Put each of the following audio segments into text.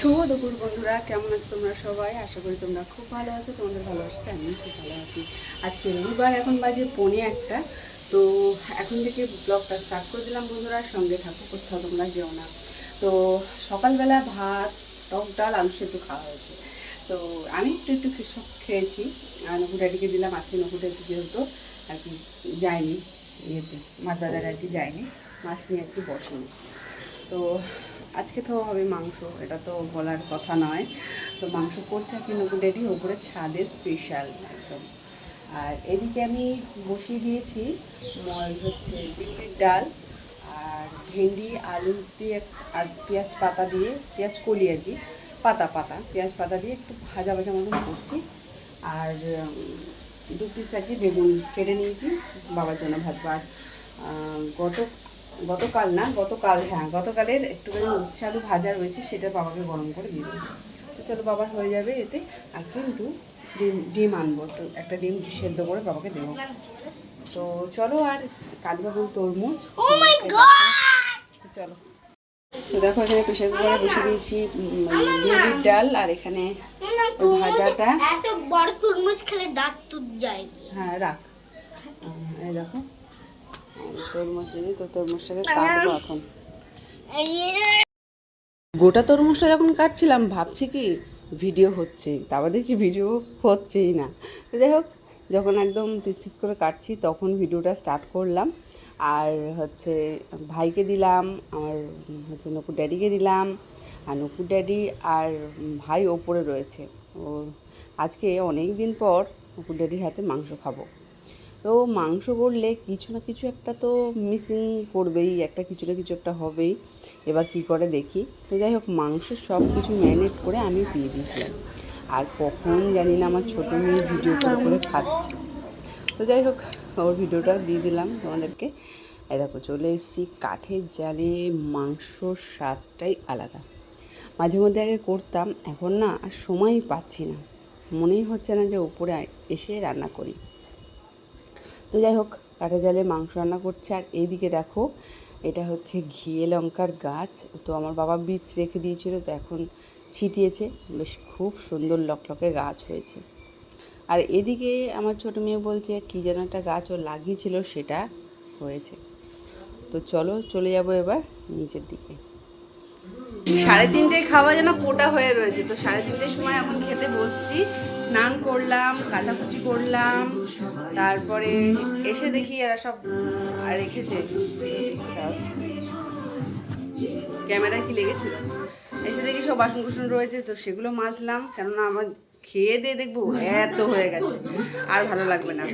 শুভ দুপুর বন্ধুরা, কেমন আছো তোমরা সবাই? আশা করি তোমরা খুব ভালো আছো। তোমাদের ভালোবাসাতে আমি খুব ভালো আছি। আজকে রবিবার, এখন বাজে 1:45। তো এখন থেকে ব্লগটা স্টার্ট করে দিলাম বন্ধুরা, সঙ্গে থাকো, কোথাও তোমরা যেও না। তো সকালবেলা ভাত, টক ডাল, আলু সেদ্ধ খাওয়া হয়েছে। তো আমি একটু সব খেয়েছি। আর নকুর ড্যাডিকে দিলাম। আজকে নকুর ড্যাডি যেহেতু আর কি যায়নি, ইয়েতে মাছ বাজারে আর কি যায়নি, মাছ নিয়ে একটু বসেনি। তো আজকে তো হবে মাংস, এটা তো বলার কথা নয়। তো মাংস করছে আজকে নকুর ড্যাডি ওপরে ছাদে, স্পেশাল একদম। আর এদিকে আমি বসিয়ে দিয়েছি হচ্ছে বিউলির ডাল আর ভেন্ডি আলু দিয়ে আর পেঁয়াজ পাতা দিয়ে, পেঁয়াজ কলি আর কি, পাতা পেঁয়াজ পাতা দিয়ে একটু ভাজা ভাজা মতন করছি। আর 2 পিস আর কি বেগুন কেটে নিয়েছি বাবার জন্য ভাজবো। আর গতকালের একটুখানি উচ্ছে আলু ভাজা রয়েছে, সেটা বাবাকে গরম করে দিয়ে দেবো। তো চলো, বাবার হয়ে যাবে এতে। আর কিন্তু ডিম আনবো, তো একটা ডিম সেদ্ধ করে বাবাকে দেবো। তো চলো, আর কাটবো তরমুজ। চলো, তো দেখো এখানে প্রেশার কুকারে বসে দিয়েছি বিউলির ডাল, আর এখানে ভাজাটা। এত বড় তরমুজ খেলে দাঁত টুট যায়। হ্যাঁ রাখ, এই দেখো তরমুজ, যদি তো তরমুজটাকে কাটবো এখন। গোটা তরমুজটা যখন কাটছিলাম ভাবছি কি ভিডিও হচ্ছে, তারপর দেখছি ভিডিও হচ্ছেই না। তো যাই হোক, যখন একদম পিস পিস করে কাটছি তখন ভিডিওটা স্টার্ট করলাম। আর হচ্ছে ভাইকে দিলাম, আমার হচ্ছে নকুর ড্যাডিকে দিলাম। আর নকুর ড্যাডি আর ভাই ওপরে রয়েছে। ও আজকে অনেক দিন পর নকুর ড্যাডির হাতে মাংস খাবো। তো মাংস করলে কিছু না কিছু একটা তো মিসিং করবেই, কিছু না কিছু একটা হবেই। এবার কি করে দেখি। তো যাই হোক, মাংসের সব কিছু ম্যারিনেট করে আমি দিয়ে দিয়েছিলাম। আর কখন জানি না আমার ছোটো মেয়ে ভিডিও করে খাচ্ছে। তো যাই হোক, ওর ভিডিওটা দিয়ে দিলাম তোমাদেরকে। এই দেখো চলে এসেছি কাঠের জালে, মাংসর স্বাদটাই আলাদা। মাঝে মধ্যে আগে করতাম, এখন না আর সময়ই পাচ্ছি না, মনেই হচ্ছে না যে উপরে এসে রান্না করি। তো যাই হোক, কাঠের জালে মাংস রান্না করছে। আর এইদিকে দেখো, এটা হচ্ছে ঘিয়ে লঙ্কার গাছ। তো আমার বাবা বীজ রেখে দিয়েছিল, তো এখন ছিটিয়েছে, বেশ খুব সুন্দর লকলকে গাছ হয়েছে। আর এদিকে আমার ছোটো মেয়ে বলছে কী যেন একটা গাছ ও লাগিয়েছিল, সেটা হয়েছে। তো চলো, চলে যাব এবার নিচের দিকে। 3:30 খাওয়া যেন কোটা হয়ে রয়েছে। তো 3:30 সময় এখন খেতে বসছি। স্নান করলাম, কাচাকুচি করলাম, তারপরে এসে দেখি এরা সব রেখেছে। ক্যামেরা কি লেগেছিল? এসে দেখি সব বাসন কুসন রয়েছে, তো সেগুলো মাজলাম। কেননা আমার খেয়ে দিয়ে দেখবো এত হয়ে গেছে, আর ভালো লাগবে না।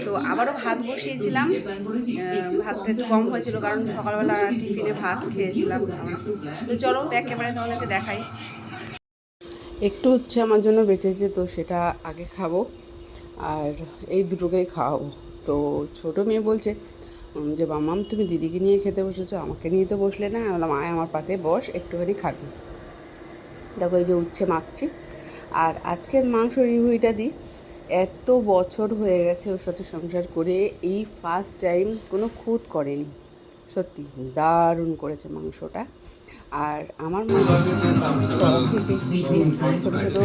তো আবারও ভাত বসিয়েছিলাম। ভাতটা একটু কম হয়েছিল, কারণ সকালবেলা টিফিনে ভাত খেয়েছিলাম আমরা। তো চলো একেবারে তোমাদেরকে দেখাই। একটু হচ্ছে আমার জন্য বেঁচেছে, তো সেটা আগে খাবো, আর এই দুটোকেই খাওয়াবো। তো ছোটো মেয়ে বলছে যে মাম্মাম তুমি দিদিকে নিয়ে খেতে বসেছো, আমাকে নিয়ে তো বসলে না। আমি বললাম আয় আমার পাতে বস, একটুখানি খাবি। দেখো এই যে উচ্ছে মাখছি। আর আজকের মাংস রিভিউটা দিই। এত বছর হয়ে গেছে ওর সাথে সংসার করে, এই ফার্স্ট টাইম কোনো খুঁত করেনি। সত্যি দারুণ করেছে মাংসটা। আর আমার ছোটো ছোটো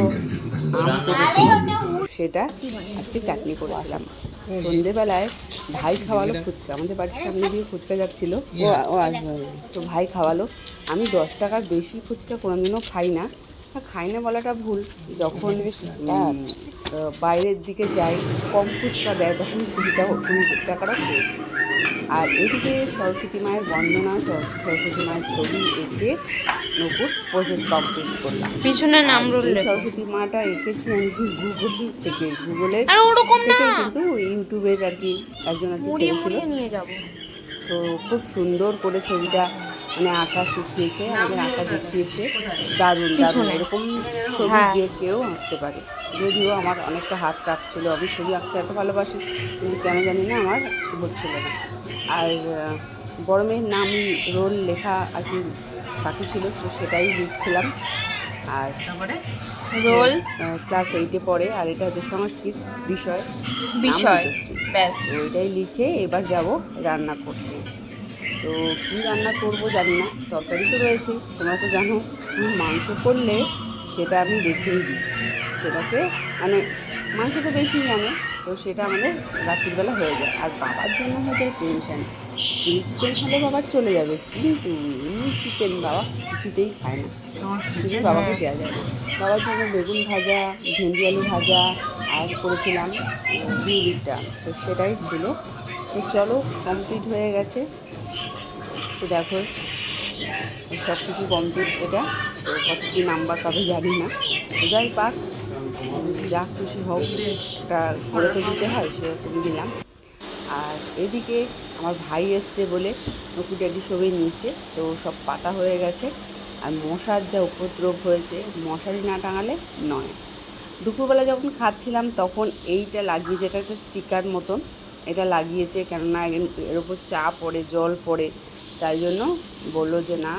আম করেছিল, সেটা আজকে চাটনি করেছিলাম। সন্ধেবেলায় ভাই খাওয়ালো ফুচকা, আমাদের বাড়ির সামনে দিয়ে ফুচকা যাচ্ছিলো, ও আসবে। তো ভাই খাওয়ালো। আমি 10 টাকার বেশি ফুচকা কোনোদিনও খাই না। খাই না বলাটা ভুল, যখন বাইরের দিকে যাই কম ফুচকা দেয় তখন 20 টাকারও খেয়েছি। আর এদিকে সরস্বতী মায়ের বন্দনা, সরস্বতী মায়ের ছবি এঁকে নকুর প্রজেক্ট কমপ্লিট করলাম। পিছনে নাম সরস্বতী মাটা এঁকেছি আমি গুগলের থেকে কিন্তু ইউটিউবের আর কি একজন আর কি ছেড়েছিল। তো খুব সুন্দর করে ছবিটা মানে আঁকা শিখিয়েছে, আমাদের আঁকা দেখিয়েছে। দারুণ দারুণ, এরকম ছবি যে কেউ আঁকতে পারে। যদিও আমার অনেকটা হাত কাঁপছিল, আমি ছবি আঁকতে এত ভালোবাসি, কিন্তু কেন জানি না আমার হচ্ছিল না। আর বড় মেয়ের নাম রোল লেখা আর কি বাকি ছিল, সেটাই লিখছিলাম। আর রোল ক্লাস 8-এ পড়ে, আর এটা হচ্ছে সংস্কৃত বিষয়, ব্যাস ওইটাই লিখে এবার যাব রান্না করতে। তো কী রান্না করব জানি না, তরকারি তো রয়েছে, তোমরা তো জানো মাংস করলে সেটা আমি দেখেই দিই, সেটাকে মানে মাংস তো বেশি জানো, তো সেটা আমাদের রাত্রিবেলা হয়ে যায়। আর বাবার জন্য হয়ে যায় টেনশান, চিলি চিকেন হলে বাবার চলে যাবে, কিন্তু এমনি চিকেন বাবা কিছুতেই খায় না, চিকেন বাবাকে দেওয়া যায় না। বাবার জন্য বেগুন ভাজা, ভেন্ডি আলু ভাজা আর করেছিলাম বিউলিটা, তো সেটাই ছিল। তো চলো কমপ্লিট হয়ে গেছে, তো দেখো সব কিছু কমপ্লিট এটা। তো কত কী নাম্বার পাবে জানি না, তো যাই পাক, যা খুশি হোক, একটা করে তো দিতে হয়, সেরকম দিলাম। আর এদিকে আমার ভাই এসছে বলে নকু ড্যাডি সবই নিচে, তো সব পাতা হয়ে গেছে। আর মশার যা উপদ্রব হয়েছে, মশারি না টাঙালে নয়। দুপুরবেলা যখন খাচ্ছিলাম তখন এইটা লাগিয়েছে, এটা একটা স্টিকার মতন, এটা লাগিয়েছে, কেননা এর ওপর চা পড়ে, জল পড়ে, তাই জন্য বললো যে না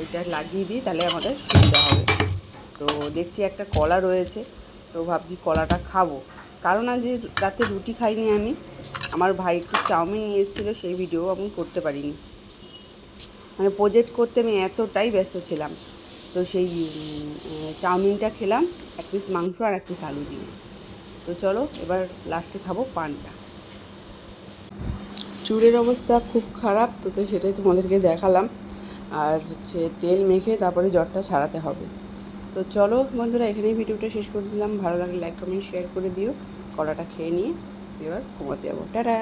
এটা লাগিয়ে দিই, তাহলে আমাদের সুবিধা হবে। তো দেখছি একটা কলা রয়েছে, তো ভাবছি কলাটা খাবো, কারণ আজ রাতে রুটি খাইনি আমি। আমার ভাই একটু চাউমিন নিয়ে এসেছিলো, সেই ভিডিও আমি করতে পারিনি, মানে প্রজেক্ট করতে আমি এতটাই ব্যস্ত ছিলাম। তো সেই চাউমিনটা খেলাম, এক পিস মাংস আর এক পিস আলু দিয়ে। তো চলো এবার লাস্টে খাবো পানটা। চুলের অবস্থা খুব খারাপ, তো সেটাই তোমাদেরকে দেখালাম। আর হচ্ছে তেল মেখে তারপরে জ্বরটা ছাড়াতে হবে। তো চলো বন্ধুরা, এখানেই ভিডিওটা শেষ করে দিলাম। ভালো লাগলে লাইক কমেন্ট শেয়ার করে দিও। কলাটা খেয়ে নিয়ে এবার ঘুমোতে যাবো। টাটা।